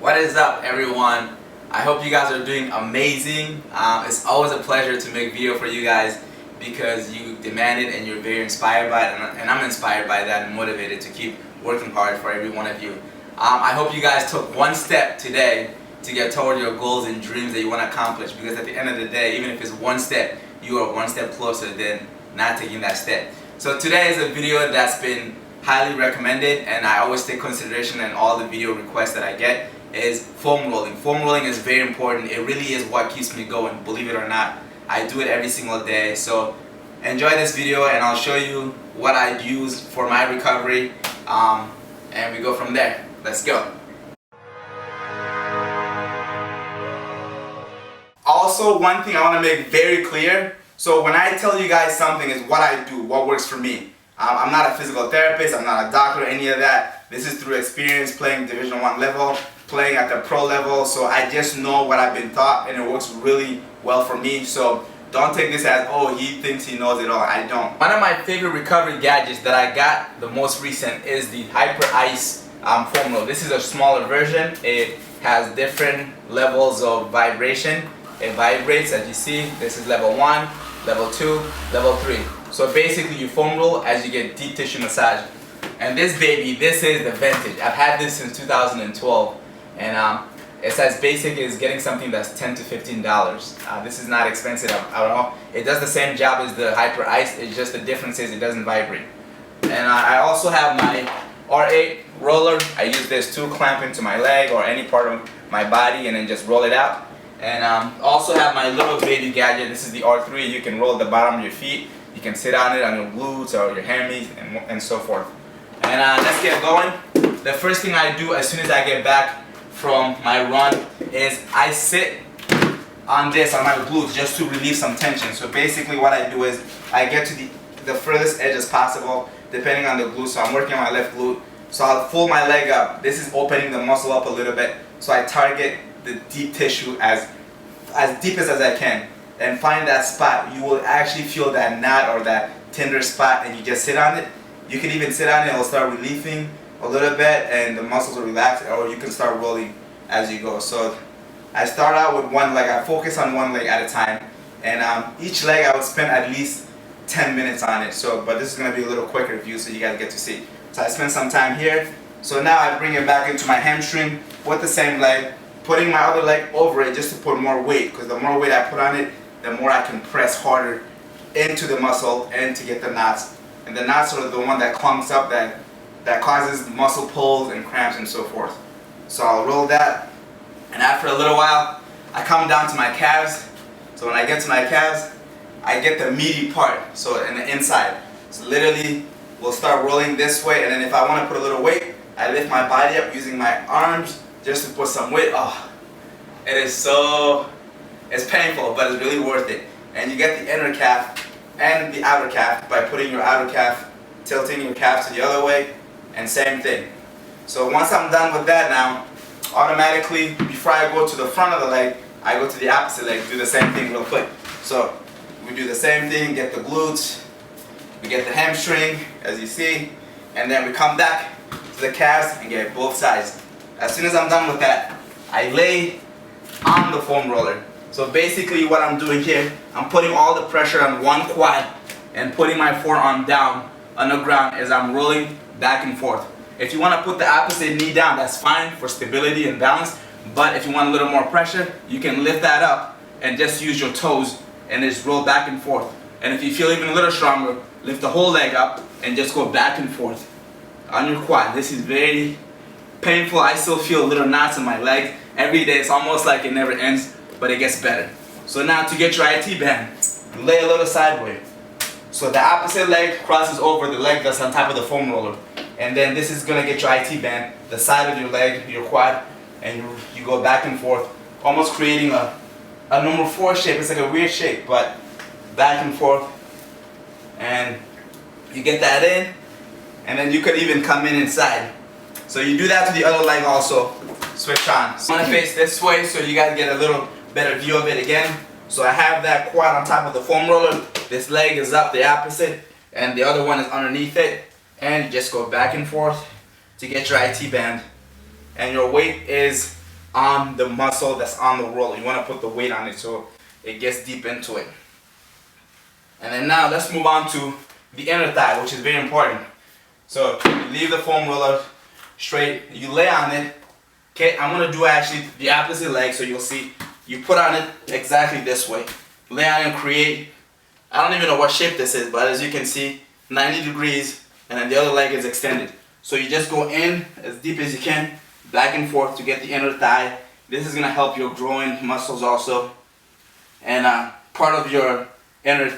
What is up, everyone? I hope you guys are doing amazing. It's always a pleasure to make video for you guys because you demand it and you're very inspired by it, and I'm inspired by that and motivated to keep working hard for every one of you. I hope you guys took one step today to get toward your goals and dreams that you want to accomplish, because at the end of the day, even if it's one step, you are one step closer than not taking that step. So today is a video that's been highly recommended, and I always take consideration in all the video requests that I get, is foam rolling. Foam rolling is very important. It really is what keeps me going, believe it or not. I do it every single day. So enjoy this video and I'll show you what I use for my recovery, and we go from there. Let's go. Also, one thing I want to make very clear, so when I tell you guys something is what I do, what works for me. I'm not a physical therapist, I'm not a doctor, any of that. This is through experience playing Division I level, playing at the pro level, so I just know what I've been taught and it works really well for me. So don't take this as, oh, he thinks he knows it all. I don't. One of my favorite recovery gadgets that I got the most recent is the Hyper Ice foam roll. This is a smaller version. It has different levels of vibration. It vibrates, as you see. This is level 1, level 2, level 3. So basically you foam roll as you get deep tissue massage. And this baby, this is the vintage. I've had this since 2012, and it's as basic as getting something that's $10 to $15. This is not expensive at all. It does the same job as the Hyper Ice. It's just the difference is it doesn't vibrate. And I also have my R8 roller. I use this to clamp into my leg or any part of my body and then just roll it out. And also have my little baby gadget. This is the R3. You can roll the bottom of your feet. You can sit on it on your glutes or your hammies and so forth. And let's get going. The first thing I do as soon as I get back from my run is I sit on this, on my glutes, just to relieve some tension. So basically what I do is I get to the furthest edge as possible, depending on the glute. So I'm working on my left glute. So I'll pull my leg up. This is opening the muscle up a little bit. So I target the deep tissue as deep as I can, and find that spot. You will actually feel that knot or that tender spot, and you just sit on it. You can even sit on it, it'll start relieving a little bit and the muscles will relax, or you can start rolling as you go. So I start out with one leg. I focus on one leg at a time, and each leg I would spend at least 10 minutes on it. So, but this is going to be a little quicker view so you guys get to see. So I spend some time here. So now I bring it back into my hamstring with the same leg, putting my other leg over it just to put more weight, because the more weight I put on it, the more I can press harder into the muscle and to get the knots. And the knots are the one that clumps up, that causes muscle pulls and cramps and so forth. So I'll roll that, and after a little while, I come down to my calves. So when I get to my calves, I get the meaty part, so in the inside. So literally, we'll start rolling this way, and then if I want to put a little weight, I lift my body up using my arms just to put some weight. Oh, it's painful, but it's really worth it. And you get the inner calf and the outer calf by putting your outer calf, tilting your calf to the other way, and same thing. So once I'm done with that now, automatically, before I go to the front of the leg, I go to the opposite leg, do the same thing real quick. So we do the same thing, get the glutes, we get the hamstring, as you see, and then we come back to the calves and get both sides. As soon as I'm done with that, I lay on the foam roller. So basically what I'm doing here, I'm putting all the pressure on one quad and putting my forearm down on the ground as I'm rolling back and forth. If you want to put the opposite knee down, that's fine for stability and balance. But if you want a little more pressure, you can lift that up and just use your toes and just roll back and forth. And if you feel even a little stronger, lift the whole leg up and just go back and forth on your quad. This is very painful. I still feel little knots in my legs every day. It's almost like it never ends, but it gets better. So now to get your IT band, you lay a little sideways. So the opposite leg crosses over the leg that's on top of the foam roller. And then this is going to get your IT band, the side of your leg, your quad, and you go back and forth, almost creating a number 4 shape. It's like a weird shape, but back and forth. And you get that in, and then you could even come in inside. So you do that to the other leg also. Switch on. So I'm going to face this way so you guys get a little better view of it again. So I have that quad on top of the foam roller. This leg is up the opposite, and the other one is underneath it. And you just go back and forth to get your IT band. And your weight is on the muscle that's on the roller. You want to put the weight on it so it gets deep into it. And then now let's move on to the inner thigh, which is very important. So you leave the foam roller straight, you lay on it. Okay, I'm gonna do actually the opposite leg, so you'll see you put on it exactly this way. Lay on and create, I don't even know what shape this is, but as you can see, 90 degrees, and then the other leg is extended. So you just go in as deep as you can, back and forth to get the inner thigh. This is gonna help your groin muscles also, and part of your inner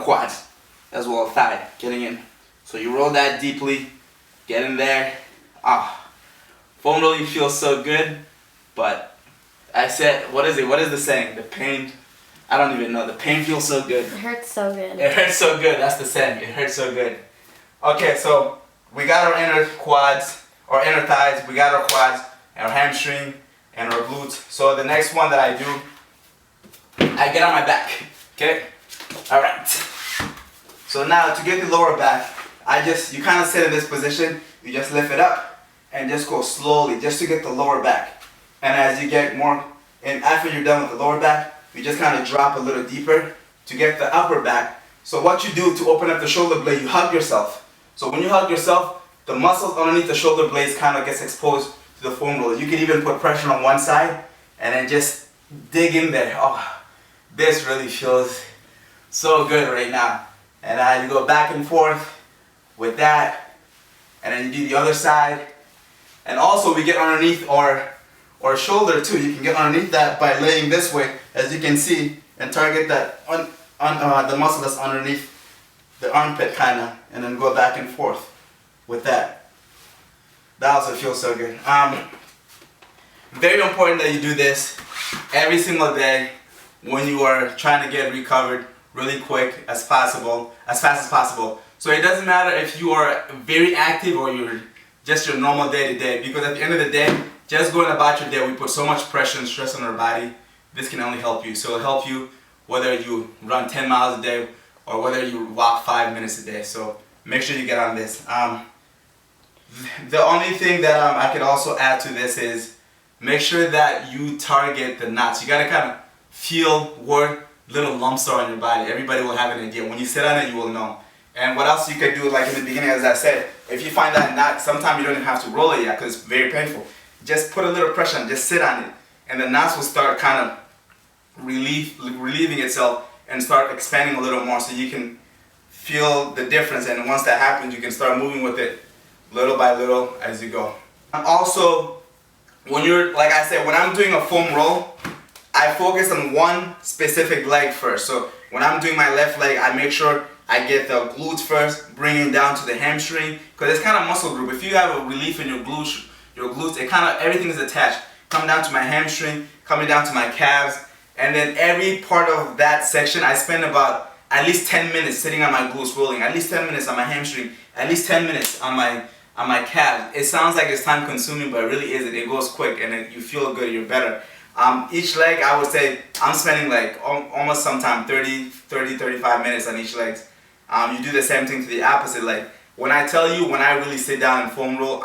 quads as well, thigh, getting in. So you roll that deeply, get in there. Foam rolling feels so good, but I said, what is it? What is the saying? The pain, I don't even know. The pain feels so good. It hurts so good. It hurts so good. That's the saying. It hurts so good. Okay, so we got our inner quads, or inner thighs. We got our quads, our hamstring, and our glutes. So the next one that I do, I get on my back. Okay. All right. So now to get the lower back, you kind of sit in this position. You just lift it up and just go slowly, just to get the lower back. And as you get more, and after you're done with the lower back, you just kind of drop a little deeper to get the upper back. So what you do to open up the shoulder blade, you hug yourself. So when you hug yourself, the muscles underneath the shoulder blades kind of gets exposed to the foam roller. You can even put pressure on one side and then just dig in there. Oh, this really feels so good right now. And you go back and forth with that, and then you do the other side. And also we get underneath our shoulder too. You can get underneath that by laying this way, as you can see, and target that the muscle that's underneath the armpit kind of, and then go back and forth with that. That also feels so good. Very important that you do this every single day when you are trying to get recovered really quick as fast as possible. So it doesn't matter if you are very active or you're just your normal day-to-day, because at the end of the day, just going about your day, we put so much pressure and stress on our body. This can only help you. So it'll help you whether you run 10 miles a day or whether you walk 5 minutes a day. So make sure you get on this. The only thing that I could also add to this is make sure that you target the knots. You gotta kind of feel where little lumps are on your body. Everybody will have an idea. When you sit on it, you will know. And what else you could do, like in the beginning, as I said, if you find that knot, sometimes you don't even have to roll it yet because it's very painful. Just put a little pressure on, just sit on it, and the knots will start kind of relieving itself and start expanding a little more, so you can feel the difference. And once that happens, you can start moving with it little by little as you go. And also, when you're, like I said, when I'm doing a foam roll, I focus on one specific leg first. So when I'm doing my left leg, I make sure I get the glutes first, bring it down to the hamstring, because it's kind of muscle group. If you have a relief in your glutes, it kind of, everything is attached. Come down to my hamstring, coming down to my calves, and then every part of that section, I spend about at least 10 minutes sitting on my glutes rolling, at least 10 minutes on my hamstring, at least 10 minutes on my calves. It sounds like it's time consuming, but it really isn't. It goes quick, and then you feel good, you're better. Each leg, I would say, I'm spending like almost sometime 35 minutes on each leg. You do the same thing to the opposite leg. When I tell you, when I really sit down and foam roll,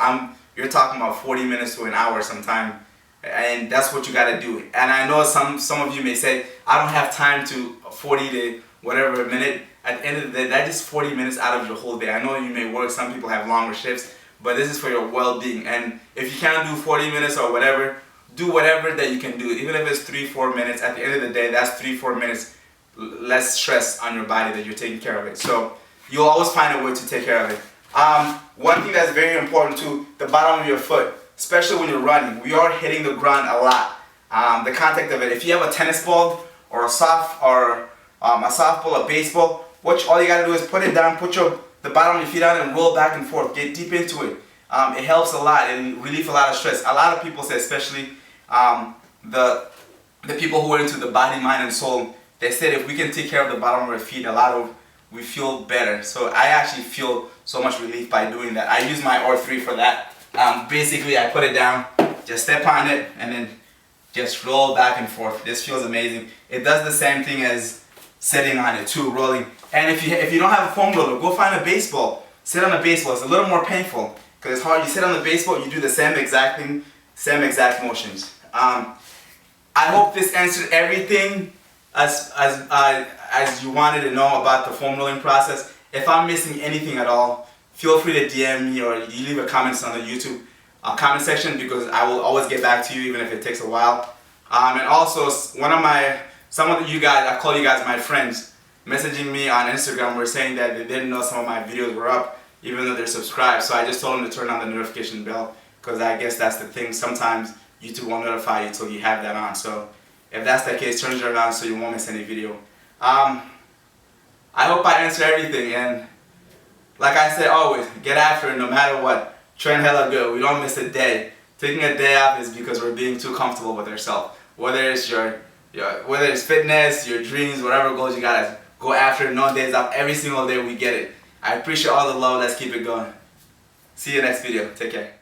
you're talking about 40 minutes to an hour sometime, and that's what you gotta do. And I know some of you may say, I don't have time to 40 to whatever minute. At the end of the day, that's just 40 minutes out of your whole day. I know you may work, some people have longer shifts, but this is for your well-being. And if you can't do 40 minutes or whatever, do whatever that you can do. Even if it's 3-4 minutes, at the end of the day, that's 3-4 minutes less stress on your body that you're taking care of it. So you'll always find a way to take care of it. One thing that's very important too, the bottom of your foot, especially when you're running, we are hitting the ground a lot. The contact of it. If you have a tennis ball or a softball, a baseball, all you gotta do is put it down, put the bottom of your feet on and roll back and forth. Get deep into it. It helps a lot and relieves a lot of stress. A lot of people say, especially the people who are into the body, mind, and soul, they said if we can take care of the bottom of our feet, we feel better. So I actually feel so much relief by doing that. I use my R3 for that. Basically, I put it down, just step on it, and then just roll back and forth. This feels amazing. It does the same thing as sitting on it too, rolling. And if you don't have a foam roller, go find a baseball. Sit on a baseball. It's a little more painful because it's hard. You sit on the baseball, you do the same exact thing, same exact motions. I hope this answered everything as you wanted to know about the foam rolling process. If I'm missing anything at all, feel free to DM me or you leave a comment on the YouTube comment section, because I will always get back to you even if it takes a while. And also, some of you guys, I call you guys my friends, messaging me on Instagram were saying that they didn't know some of my videos were up even though they're subscribed. So I just told them to turn on the notification bell, because I guess that's the thing. Sometimes YouTube won't notify you until you have that on. So if that's the case, turn it on so you won't miss any video. I hope I answered everything, and like I said, always get after it no matter what. Train hella good. We don't miss a day. Taking a day off is because we're being too comfortable with ourselves. Whether it's whether it's fitness, your dreams, whatever goals, you gotta go after it. No days off. Every single day we get it. I appreciate all the love. Let's keep it going. See you next video. Take care.